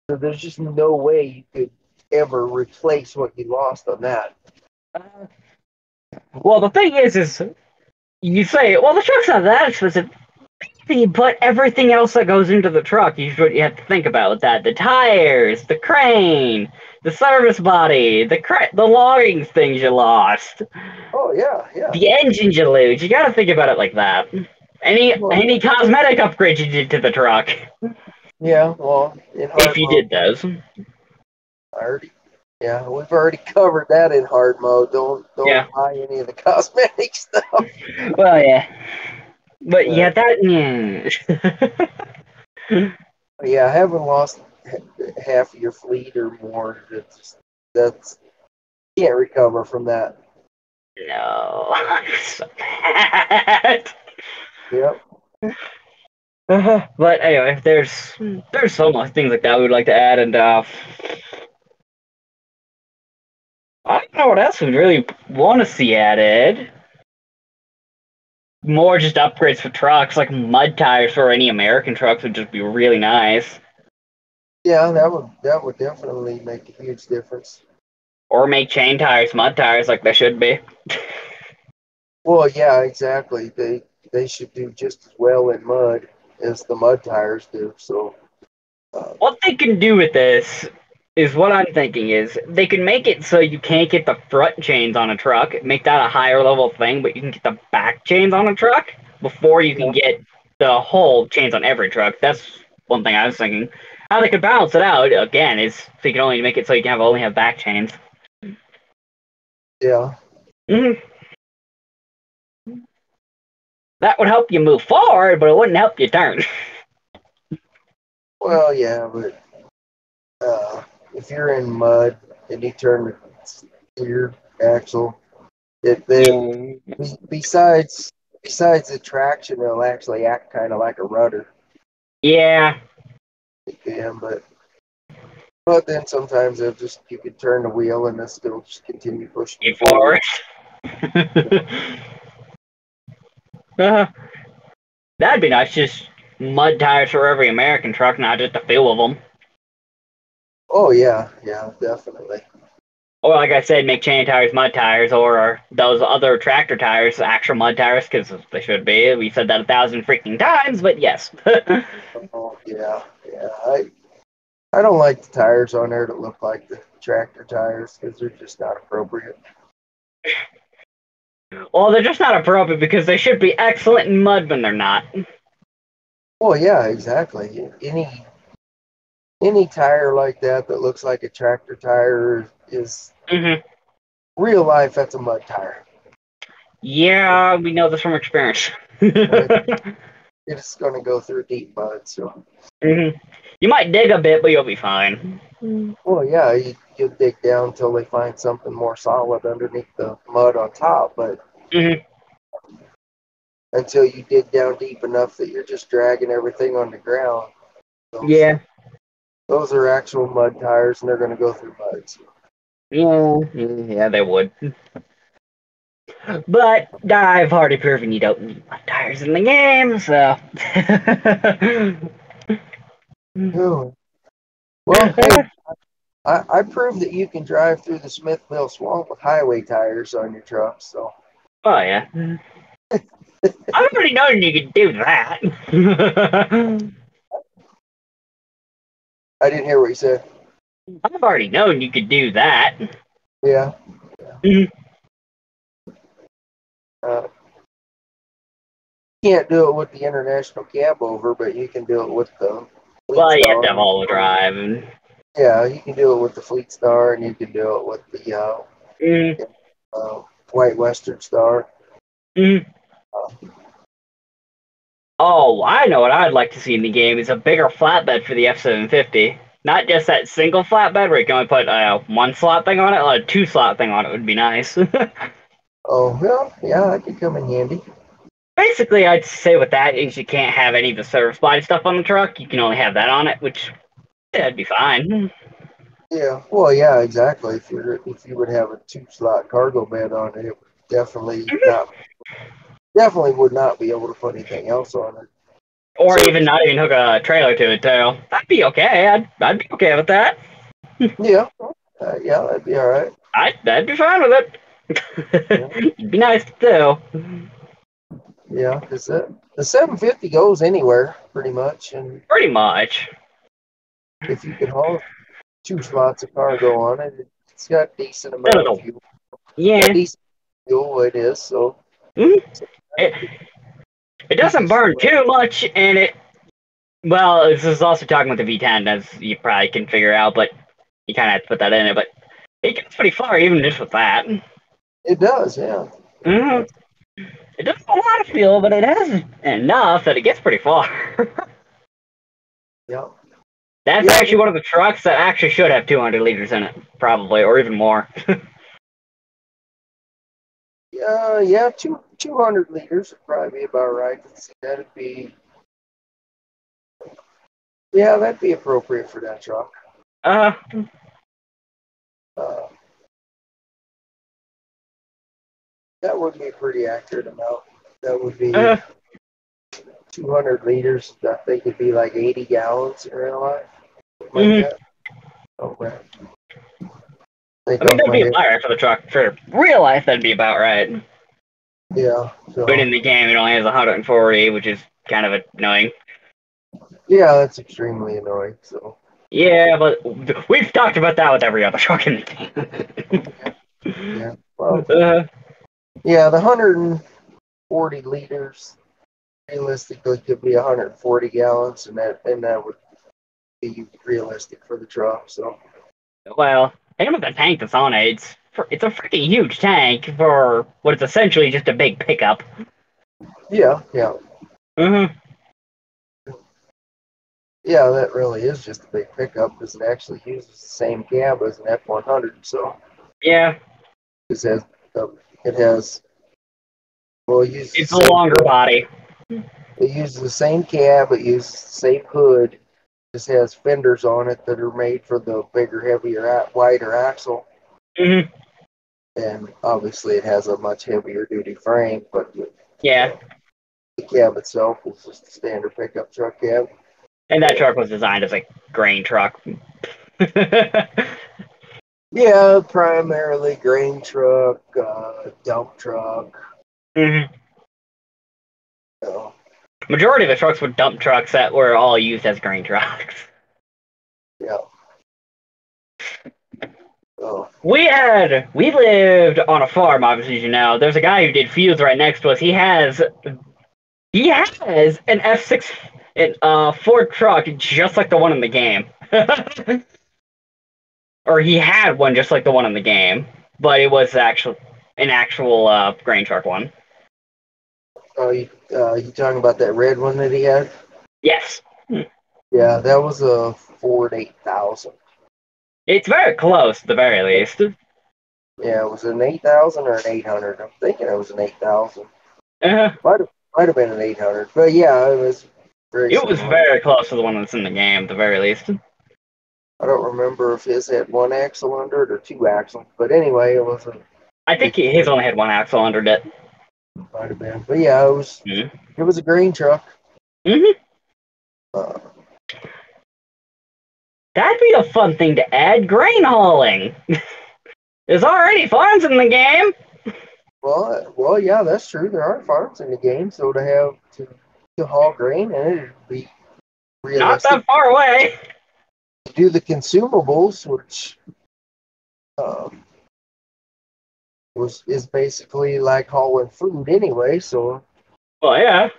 So there's just no way you could ever replace what you lost on that. Well, the thing is you say, well, the truck's not that expensive. But everything else that goes into the truck, you have to think about that. The tires, the crane, the service body, the logging things you lost, Oh yeah. the engines you lose. You got to think about it like that. Well, Any cosmetic upgrades you did to the truck, yeah. Well, in if hard you mode, did those. I already Yeah, we've already covered that in hard mode. Don't Yeah. buy any of the cosmetic stuff. Well, yeah. But yeah, But that. Yeah. yeah, having lost half of your fleet or more, that's can't recover from that. No, I'm so bad. Yep. But anyway, there's so much things like that we would like to add, and I don't know what else we'd really want to see added. More just upgrades for trucks, like mud tires for any American trucks would just be really nice. Yeah, that would definitely make a huge difference. Or make chain tires mud tires like they should be. Well, yeah, exactly. They should do just as well in mud as the mud tires do. So uh, What they can do with this is what I'm thinking is they can make it so you can't get the front chains on a truck, make that a higher level thing, but you can get the back chains on a truck before you can yeah, get the whole chains on every truck. That's one thing I was thinking. How they could balance it out again is so you can only make it so you can only have back chains. yeah. hmm That would help you move forward, but it wouldn't help you turn. Well, yeah, but if you're in mud and you turn the rear axle, it Yeah. besides the traction, it'll actually act kind of like a rudder. Yeah. Yeah, but But then sometimes you could turn the wheel and it still just continue pushing you Keep forward. forward. uh, that'd be nice. Just mud tires for every American truck, not just a few of them. Oh yeah, yeah, definitely. Or like I said, make chain tires mud tires, or those other tractor tires actual mud tires, because they should be. We said that 1,000 freaking times, but yes. Oh yeah, yeah. I don't like the tires on there that look like the tractor tires because they're just not appropriate. Well, they're just not appropriate because they should be excellent in mud when they're not. Well, yeah, exactly. Any tire like that that looks like a tractor tire is Hmm. real life. That's a mud tire. Yeah, we know this from experience. And it's going to go through deep mud. So, Hmm. You might dig a bit, but you'll be fine. well, yeah, you dig down until they find something more solid underneath the mud on top, but Hmm. until you dig down deep enough that you're just dragging everything on the ground. Those Yeah. those are actual mud tires, and they're going to go through mud. So. Yeah, they would. But I've already proven you don't need mud tires in the game, so. Oh. Well, hey, I proved that you can drive through the Smithville Swamp with highway tires on your truck, so Oh, yeah. I've already known you could do that. I didn't hear what you said. I've already known you could do that. Yeah. Mhm. Uh, can't do it with the International Cab Over, but you can do it with the Fleet Well, you have to have Star. all the drive. And, Yeah, you can do it with the Fleet Star, and you can do it with the mm, White Western Star. mm. Uh, Oh, I know what I'd like to see in the game is a bigger flatbed for the F-750. Not just that single flatbed where you can only put one slot thing on it, or a two slot thing on it would be nice. oh, well, yeah, that could come in handy. Basically, I'd say with that is you can't have any of the service body stuff on the truck. You can only have that on it, which that'd be fine. Yeah, well, yeah, exactly. If you would have a two slot cargo bed on it, it would definitely would not be able to put anything else on it. Or So even not even hook a trailer to it too. That'd be okay. I'd be okay with that. yeah, yeah, that'd be all right. I'd be fine with Yeah, it. It'd be nice to do. yeah, because the 750 goes anywhere pretty much, and Pretty much. if you can haul two slots of cargo on it, it's got decent No, no, amount of no. fuel. Got Yeah. decent fuel, it is. So, Mhm. so It, it you doesn't just burn too much, and it. Well, this is also talking with the V10, as you probably can figure out, but you kind of have to put that in it. But it gets pretty far, even just with that. it does, yeah. Hmm. That's, It doesn't have a lot of fuel, but it has enough that it gets pretty far. yeah, That's yeah, actually one of the trucks that actually should have 200 liters in it, probably, or even more. yeah. 200 liters would probably be about right. Let's see, that'd be appropriate for that truck. Uh, Uh, that would be a pretty accurate amount. That would be uh, 200 liters. I think it'd be like 80 gallons in real life, something like mhm. that. Oh, man. Think I mean, off that'd my be head. about right for the truck. For real life, that'd be about right. Yeah. But So in the game, it only has 140, which is kind of annoying. yeah, that's extremely annoying. So Yeah, but we've talked about that with every other truck in the game. yeah. Well, uh, yeah, the 140 liters realistically could be 140 gallons, and that would be realistic for the truck. So well, think about the tank that's on it. It's a freaking huge tank for what is essentially just a big pickup. yeah, yeah, Uh-huh. yeah. That really is just a big pickup because it actually uses the same cab as an F100. So Yeah, it has it has well, it uses the it's a same longer cab. body. It uses the same cab. It uses the same hood. just has fenders on it that are made for the bigger, heavier, wider axle. Hmm. And obviously it has a much heavier duty frame, but Yeah, the cab itself is just a standard pickup truck cab. and that truck was designed as a grain truck. Yeah, primarily grain truck, dump truck. Hmm. So, Majority of the trucks were dump trucks that were all used as grain trucks. yeah. So, We lived on a farm, obviously, as you know. There's a guy who did fields right next to us. He has an F6 Ford truck just like the one in the game. Or he had one just like the one in the game, but it was an actual grain truck one. you talking about that red one that he had? Yes. Yeah, that was a Ford 8000. It's very close at the very least. Yeah, it was an 8000 or an 800. I'm thinking it was an 8000. Uh, Might have been an 800, but yeah, it was very it was similar. very close to the one that's in the game at the very least. I don't remember if his had one axle under it or two axles, but anyway, it was a I think big his Ford. only had one axle under it. Might have been, but yeah, Mm-hmm. it was a grain truck. Mm-hmm. Uh, That'd be a fun thing to add, grain hauling. There's already farms in the game. well, yeah, that's true. There are farms in the game, so to haul grain and it'd be Not realistic that far away. to do the consumables, which um, was is basically like hauling food anyway. Well, yeah.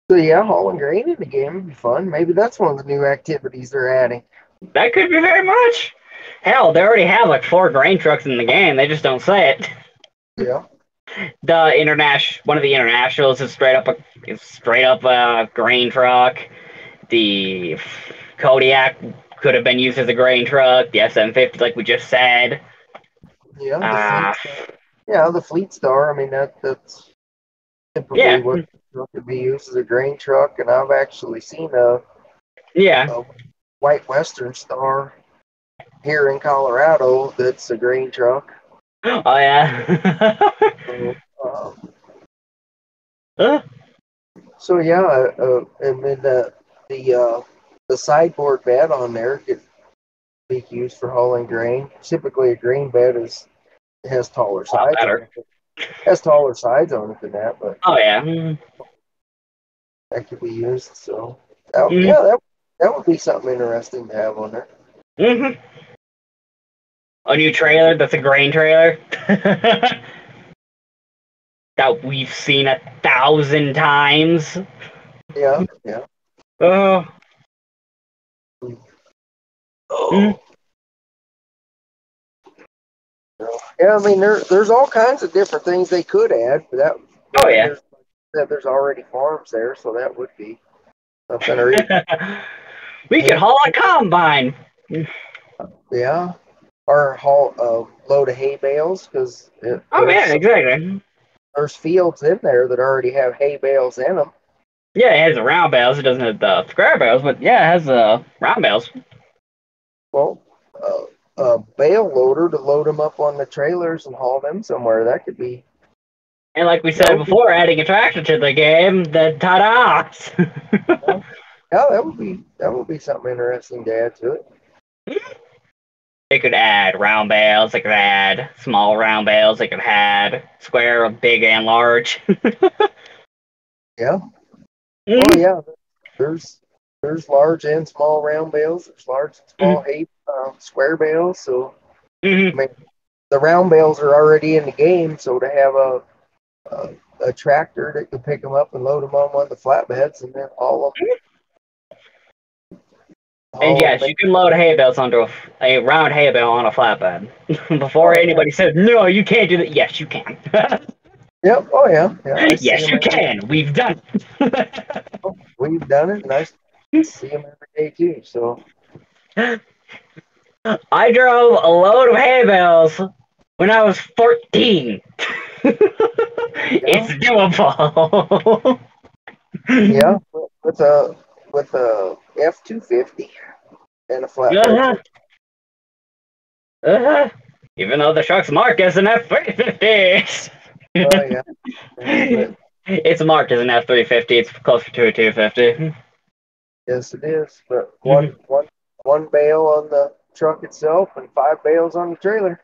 So yeah, hauling grain in the game would be fun. Maybe that's one of the new activities they're adding. That could be very much. Hell, they already have like 4 grain trucks in the game. They just don't say it. Yeah, One of the internationals is straight up a grain truck. The Kodiak could have been used as a grain truck. The SM50, like we just said. yeah, Uh, the Fleet Star. I mean that's typically yeah, what the truck could be used as a grain truck, and I've actually seen yeah. a white Western Star here in Colorado that's a grain truck. Oh yeah. So, Uh, so yeah, and then the sideboard bed on there could be used for hauling grain. Typically, a grain bed has taller a lot sides on better. it. Has taller sides on it than that, but Oh yeah. Mm, that could be used. So mm, yeah, that would be something interesting to have on there. mm-hmm. A new trailer that's a grain trailer. That we've seen 1,000 times. Yeah, yeah. Oh, mm, Oh, yeah. I mean, there's all kinds of different things they could add, but oh then yeah. there's already farms there, so that would be something. Or even We could hay, haul a combine. yeah, or haul a load of hay bales because Oh yeah, exactly. there's fields in there that already have hay bales in them. Yeah, it has the round bales. It doesn't have the square bales, but yeah, it has the round bales. Well, a bale loader to load them up on the trailers and haul them somewhere. That could be And like we that said would be before, adding a tractor to the game, then ta-da! yeah, yeah, that would be something interesting to add to it. They could add round bales. They could add small round bales. They could add square, big, and large. Yeah. Oh Mhm, yeah. There's large and small round bales. There's large and small mhm, hay square bales. So I mhm. mean, the round bales are already in the game. So to have a tractor that can pick them up and load them on one of the flatbeds and then And haul yes, them. you can load hay bales onto a round hay bale on a flatbed. Before Oh yeah. anybody says, no, you can't do that. Yes, you can. Yep. Oh yeah. Yeah. I see Yes, them you every. can. We've done We've done it, and I see them every day too. So it. I drove a load of hay bales when I was 14. yeah, It's doable. yeah. With a with a F-250 and a flatbed Uh-huh. truck. Uh-huh. Even though the truck's marked as an F-350. Oh yeah, but It's marked as an F-350. It's closer to a 250. yes, it is. But Mhm. one bale on the truck itself and 5 bales on the trailer.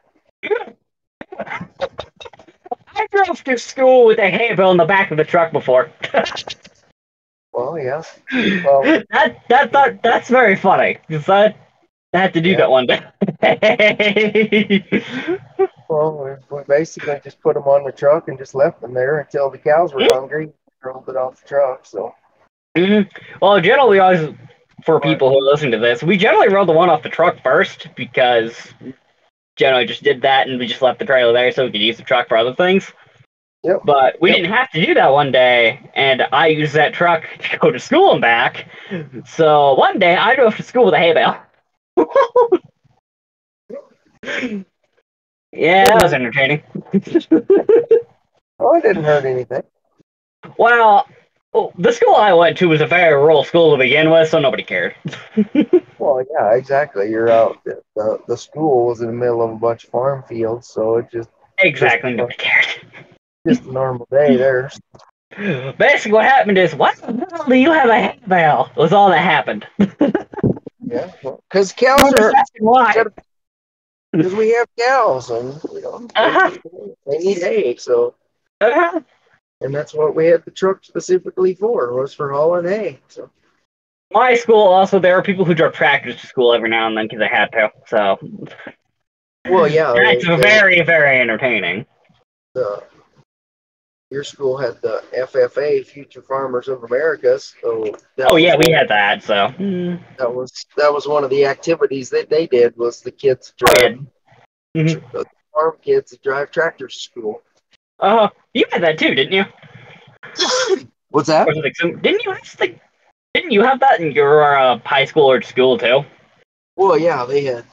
I drove to school with a hay bale in the back of the truck before. Well, yeah. Well, That's very funny. 'Cause I had to do yeah. that one day. Well, we basically just put them on the truck and just left them there until the cows were hungry. Rolled it off the truck. So, Mhm. Well, generally, always for but people who listen to this, we generally rode the one off the truck first because generally just did that and we just left the trailer there so we could use the truck for other things. yep, But we yep. didn't have to do that one day, and I used that truck to go to school and back. So one day I drove to school with a hay bale. Yeah, Didn't that was hurt. entertaining. Oh, it didn't hurt anything. Well, the school I went to was a very rural school to begin with, so nobody cared. Well, yeah, exactly. You're out. The school was in the middle of a bunch of farm fields, so it just Exactly, nobody cared. just a normal day there. Basically, what happened is, what the hell do you have a hay bale? Was all that happened. Yeah, because I'm cows just are asking why. because we have cows and Uh-huh. they need hay. So, Uh-huh. and that's what we had the truck specifically for, was for hauling hay. So, My school also, there were people who drove tractors to school every now and then because they had to. So well, yeah, that's very, very entertaining. the your school had the FFA, Future Farmers of America. So Oh yeah, we had that. So mm. that was one of the activities that they did, was the kids Oh yeah. drive Mm-hmm. the farm kids that drive tractors to school. You had that too, didn't you? What's that? Or something. Didn't you have didn't you have that in your high school or school too? Well, yeah, they had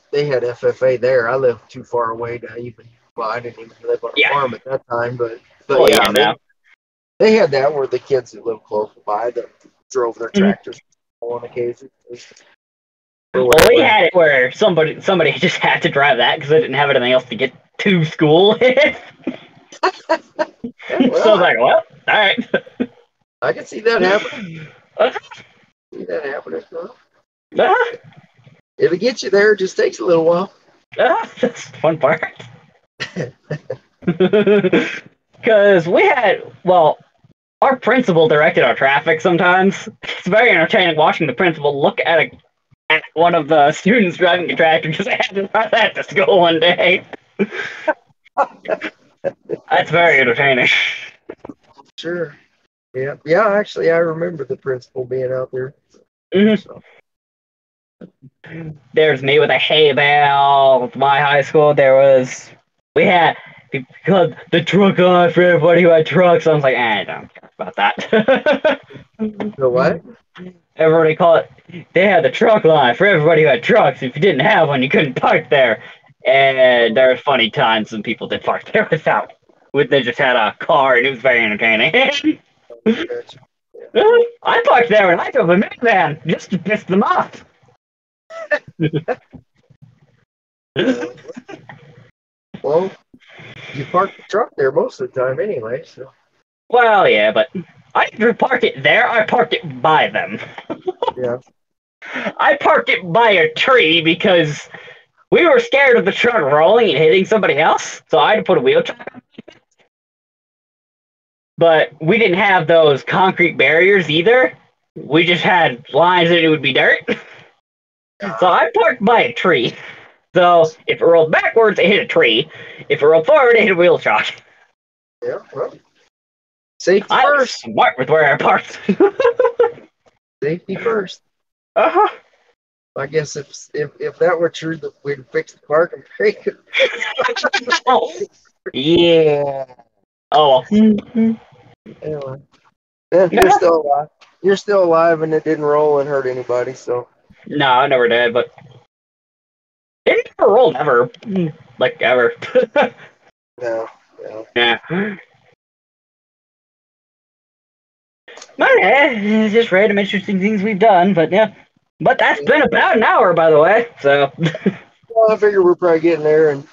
FFA there. I lived too far away to even. Well, I didn't even live on a Yeah. farm at that time, but Well, yeah, yeah, no. they had that where the kids that lived close by that drove their Mhm. tractors on occasion or Well, we whatever. had it where somebody just had to drive that because they didn't have anything else to get to school. Yeah, So I well, was like, well, all right. I can see that happening. Uh, See that happening. Well, uh, it'll get you there. It just takes a little while. that's the fun part. Because we had, well, our principal directed our traffic sometimes. It's very entertaining watching the principal look at one of the students driving a tractor because I had to drive that to school one day. That's very entertaining. Sure. Yeah. Yeah. Actually, I remember the principal being out there. Mhm. So. There's me with a hay bale. With my high school, we had because the truck line for everybody who had trucks. I was like, I don't care about that. The what? Everybody called it. They had the truck line for everybody who had trucks. If you didn't have one, you couldn't park there. And there were funny times when people did park there without. They just had a car, and it was very entertaining. Gotcha. Yeah. I parked there and I drove a minivan just to piss them off. Uh, well, you park the truck there most of the time anyway. So. Well, yeah, but I didn't park it there. I parked it by them. Yeah. I parked it by a tree because we were scared of the truck rolling and hitting somebody else, so I had to put a wheelchair. But we didn't have those concrete barriers either. We just had lines and it would be dirt. So I parked by a tree. So if it rolled backwards, it hit a tree. If it rolled forward, it hit a wheel shock. Yeah. Well, safety I was first. smart with where I parked. Safety first. Uh-huh. I guess if that were true, that we'd fix the parking brake. Oh, yeah. Oh, well. Anyway, yeah, you're still alive. You're still alive, and it didn't roll and hurt anybody. So No, I never did, but it never rolled ever. Like, ever. no, no. Yeah. But yeah, it's just random interesting things we've done. But yeah, but that's been about an hour, by the way. So Well, I figure we're probably getting there, and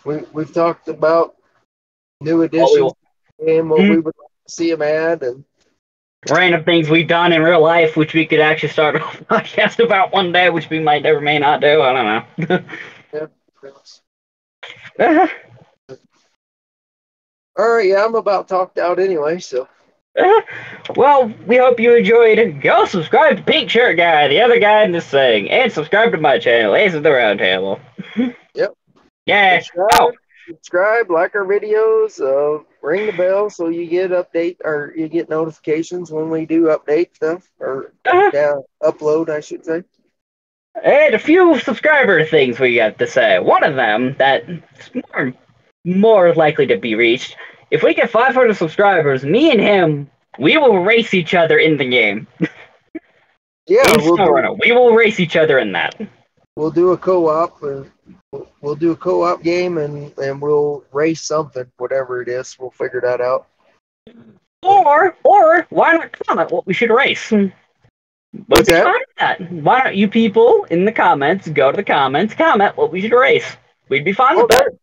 we've talked about new what additions and what we we would like to see them add, and random things we've done in real life, which we could actually start a podcast about one day, which we might or may not do. I don't know. yeah. All right, yeah, I'm about talked out anyway, so. Well, we hope you enjoyed. Go subscribe to Pink Shirt Guy, the other guy in this thing, and subscribe to my channel, Ace of the Round Table. Yep. Yeah. Oh, Subscribe, like our videos, ring the bell so you get update or you get notifications when we do update stuff or upload, I should say. and a few subscriber things we got to say. One of them that's more likely to be reached. If we get 500 subscribers, me and him, we will race each other in the game. Yeah, In SnowRunner, we will race each other in that. We'll do a co-op. We'll do a co-op game and we'll race something, whatever it is. We'll figure that out. Or why not comment what we should race? What's that? That? Why don't you people in the comments go to the comments, comment what we should race? We'd be fine with that.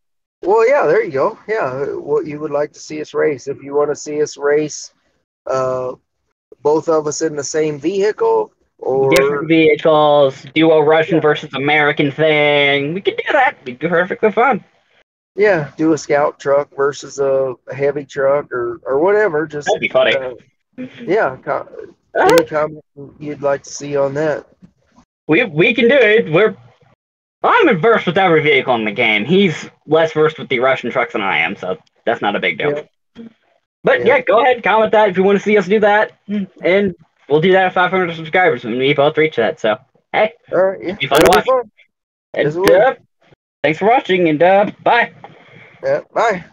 Well, yeah, there you go. Yeah, what you would like to see us race. If you want to see us race both of us in the same vehicle or different vehicles, do a Russian versus American thing. We could do that. It'd be perfectly fun. Yeah, do a scout truck versus a heavy truck or whatever. Just that'd be funny. Yeah, any comment you'd like to see on that? We can do it. I'm versed with every vehicle in the game. He's less versed with the Russian trucks than I am, so that's not a big deal. Yeah. But yeah, go ahead, comment that if you want to see us do that, and we'll do that at 500 subscribers when we both reach that. So hey, all right, yeah, be fun to watch. And, thanks for watching, and bye. Yeah, bye.